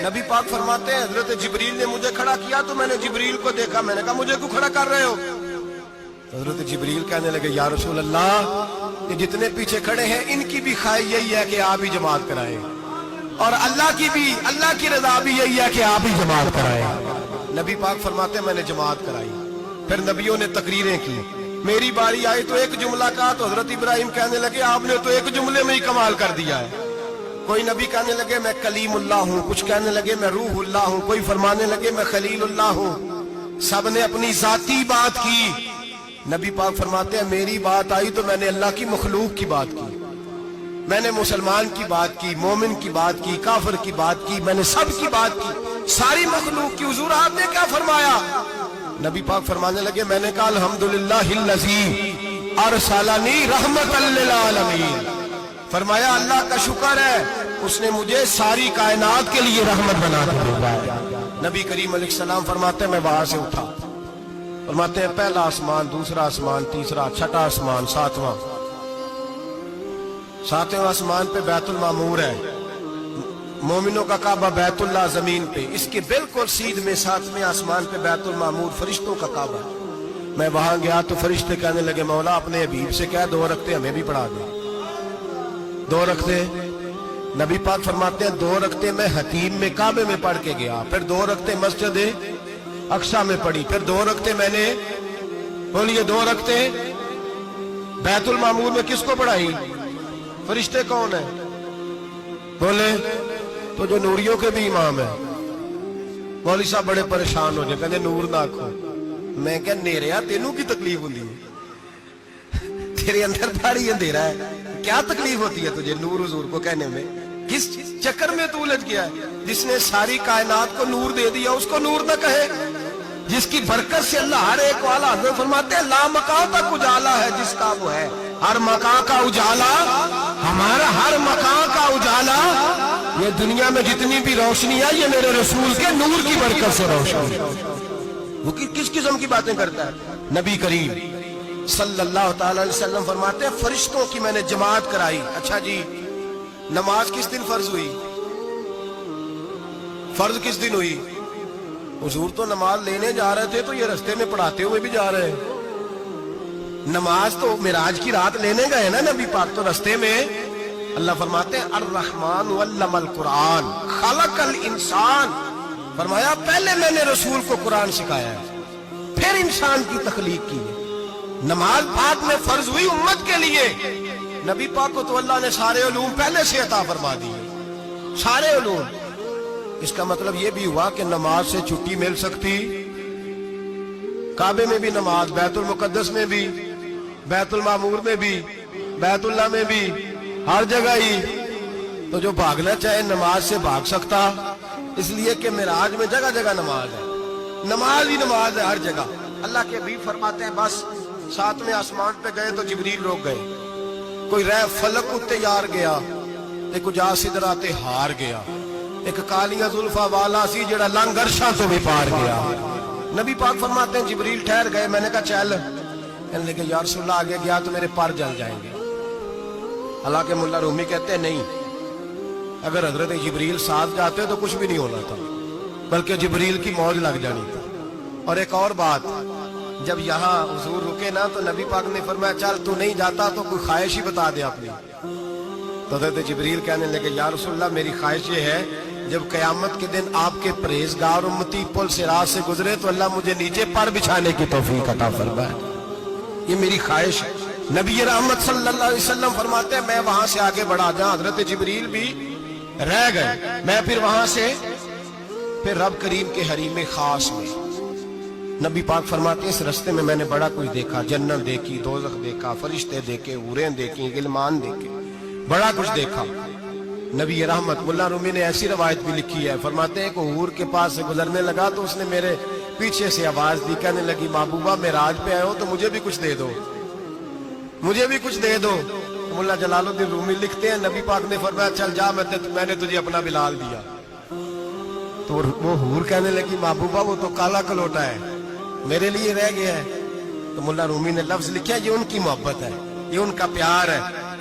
نبی پاک فرماتے ہیں حضرت جبریل نے مجھے کھڑا کیا تو میں نے جبریل کو دیکھا، میں نے کہا مجھے کیوں کھڑا کر رہے ہو؟ حضرت جبریل کہنے لگے یا رسول اللہ، یہ جتنے پیچھے کھڑے ہیں ان کی بھی خواہش یہی ہے کہ آپ ہی جماعت کرائیں، اور اللہ کی رضا بھی یہی ہے کہ آپ ہی جماعت کرائیں۔ نبی پاک فرماتے ہیں میں نے جماعت کرائی، پھر نبیوں نے تقریریں کی، میری باری آئی تو ایک جملہ کہا تو حضرت ابراہیم کہنے لگے آپ نے تو ایک جملے میں ہی کمال کر دیا ہے۔ کوئی نبی کہنے لگے میں کلیم اللہ ہوں، کچھ کہنے لگے میں روح اللہ ہوں، کوئی فرمانے لگے میں خلیل اللہ ہوں، سب نے اپنی ذاتی بات کی۔ نبی پاک فرماتے ہیں میری بات آئی تو میں نے اللہ کی مخلوق کی بات کی، میں نے مسلمان کی بات کی، مومن کی بات کی، کافر کی بات کی، میں نے سب کی بات کی، ساری مخلوق کی۔ حضور آپ نے کیا فرمایا؟ نبی پاک فرمانے لگے میں نے کہا الحمدللہ الذی ارسلنی رحمت للعالمین، فرمایا اللہ کا شکر ہے اس نے مجھے ساری کائنات کے لیے رحمت بنا کے بھیجا ہے۔ نبی کریم علیہ السلام فرماتے ہیں میں وہاں سے اٹھا، فرماتے ہیں پہلا آسمان، دوسرا آسمان، تیسرا، چھٹا آسمان، ساتواں آسمان پہ بیت المعمور ہے، مومنوں کا کعبہ بیت اللہ زمین پہ، اس کے بالکل سیدھ میں ساتویں آسمان پہ بیت المعمور فرشتوں کا کعبہ۔ میں وہاں گیا تو فرشتے کہنے لگے مولا اپنے حبیب سے کہہ 2 رکعتیں ہمیں بھی پڑھا دے۔ 2 رکعتیں نبی پاک فرماتے ہیں 2 رکعتیں میں حتیم میں کعبے میں پڑھ کے گیا، پھر 2 رکعتیں مسجد اقصی میں پڑھی، پھر 2 رکعتیں میں نے بولیے 2 رکعتیں بیت المعمور میں کس کو پڑھائی؟ فرشتے کون ہیں؟ بولے تو جو نوریوں کے بھی امام ہیں۔ مولوی صاحب بڑے پریشان ہو جائے، کہتے نور نہ آکھو۔ میں کہ نیریا تینوں کی تکلیف ہوتی ہے، تیرے اندر بڑی اندھیرا ہے، کیا تکلیف ہوتی ہے تجھے نور حضور کو کہنے میں؟ کس چکر میں تو الجھ گیا ہے؟ جس نے ساری کائنات کو نور دے دیا اس کو نور نہ کہے؟ جس کی برکت سے اللہ ہر ایک والا، حضرت فرماتے ہیں لا مکان تک اجالا ہے جس کا وہ ہے، ہر مکان کا اجالا ہمارا، ہر مکان کا اجالا، یہ دنیا میں جتنی بھی روشنی ہے یہ میرے رسول کے نور کی برکت سے روشنی۔ وہ کس قسم کی باتیں کرتا ہے؟ نبی کریم صلی اللہ تعالی علیہ وسلم فرماتے ہیں فرشتوں کی میں نے جماعت کرائی۔ اچھا جی نماز کس دن فرض ہوئی؟ فرض کس دن ہوئی؟ حضور تو نماز لینے جا رہے تھے تو یہ رستے میں پڑھاتے ہوئے بھی جا رہے ہیں۔ نماز تو معراج کی رات لینے گئے نا نبی پاک، تو رستے میں اللہ فرماتے ہیں الرحمن علم القرآن خلق الانسان، فرمایا پہلے میں نے رسول کو قرآن سکھایا ہے پھر انسان کی تخلیق کی ہے۔ نماز پاک میں فرض ہوئی امت کے لیے، نبی پاک کو تو اللہ نے سارے علوم پہلے سے عطا فرما دیے، سارے علوم۔ اس کا مطلب یہ بھی ہوا کہ نماز سے چھٹی مل سکتی، کعبے میں بھی نماز، بیت المقدس میں بھی، بیت المعمور میں بھی، بیت اللہ میں بھی، ہر جگہ ہی۔ تو جو بھاگنا چاہے نماز سے بھاگ سکتا، اس لیے کہ معراج میں جگہ جگہ نماز ہے، نماز ہی نماز ہے ہر جگہ۔ اللہ کے حبیب فرماتے ہیں بس 7ویں آسمان پہ گئے تو جبریل روک گئے، کوئی رہ فلک اتے یار گیا، ایک جا سدرا تے ہار گیا، ایک کالیاں زلفا والا سی جڑا لنگ عرشاں تو بھی پار گیا۔ نبی پاک فرماتے ہیں جبریل ٹھہر گئے، میں نے کہا چل، کہنے لگے یا رسول اللہ آگے گیا تو میرے پر جل جائیں گے۔ حالانکہ ملا رومی کہتے ہیں نہیں، اگر حضرت جبریل ساتھ جاتے تو کچھ بھی نہیں ہونا تھا، بلکہ جبریل کی موج لگ جانی تھی۔ اور ایک اور بات، جب یہاں حضور رکے نا تو نبی پاک نے فرمایا چل تو نہیں جاتا تو کوئی خواہش ہی بتا دے اپنی۔ تو حضرت جبریل کہنے لگے یا رسول اللہ میری خواہش یہ ہے جب قیامت کے دن آپ کے پرہیزگار امتی پل صراط سے گزرے تو اللہ مجھے نیچے پر بچھانے کی توفیق عطا فرمائے، یہ میری خواہش ہے۔ نبی رحمت صلی اللہ علیہ وسلم فرماتے ہیں میں وہاں سے آگے بڑھا جاؤں، حضرت جبریل بھی رہ گئے، میں پھر وہاں سے پھر رب کریم کے حریم خاص میں۔ نبی پاک فرماتے ہیں اس رستے میں میں نے بڑا کچھ دیکھا، جنت دیکھی، دوزخ دیکھا، فرشتے دیکھے، حوریں دیکھی، غلمان دیکھے، بڑا کچھ دیکھا۔ نبی رحمت ملا رومی نے ایسی روایت بھی لکھی ہے، فرماتے ہیں کہ حور کے پاس سے گزرنے لگا تو اس نے میرے پیچھے سے آواز دی، کہنے لگی محبوبہ معراج پہ آئے ہو تو مجھے بھی کچھ دے دو، مجھے بھی کچھ دے دو۔ ملا جلال الدین رومی لکھتے ہیں نبی پاک نے فرمایا چل جا میں نے تجھے اپنا بلال دیا۔ تو وہ حور کہنے لگی محبوبہ وہ تو کالا کلوٹا ہے، میرے لیے رہ گیا ہے۔ تو ملا رومی نے لفظ لکھا یہ ان کی محبت ہے، یہ ان کا پیار ہے۔